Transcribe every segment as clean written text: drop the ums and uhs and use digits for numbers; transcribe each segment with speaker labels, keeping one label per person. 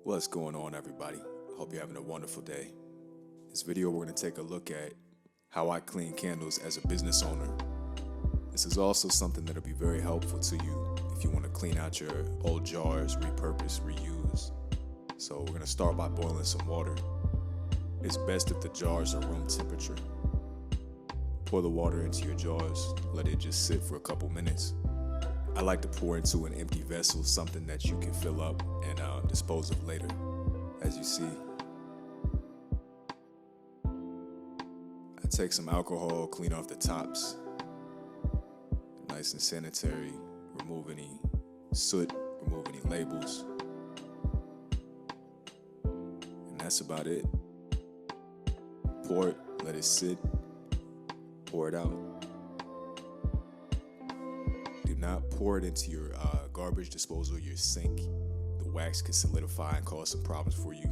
Speaker 1: What's going on, everybody? I hope you're having a wonderful day. In this video, we're going to take a look at how I clean candles as a business owner. This is also something that'll be very helpful to you if you want to clean out your old jars, repurpose, reuse. So we're going to start by boiling some water. It's best if the jars are room temperature. Pour the water into your jars, let it just sit for a couple minutes. I like to pour into an empty vessel, something that you can fill up and dispose of later, as you see. I take some alcohol, clean off the tops, nice and sanitary, remove any soot, remove any labels, and that's about it. Pour it, let it sit, pour it out. Do not pour it into your garbage disposal, your sink. The wax could solidify and cause some problems for you.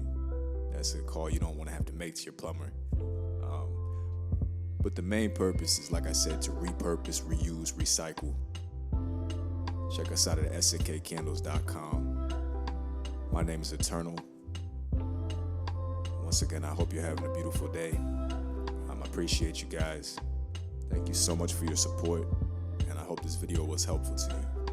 Speaker 1: That's a call you don't want to have to make to your plumber. But the main purpose is, like I said, to repurpose, reuse, recycle. Check us out at snkcandles.com. My name is Eternal. Once again, I hope you're having a beautiful day. I appreciate you guys. Thank you so much for your support, and I hope this video was helpful to you.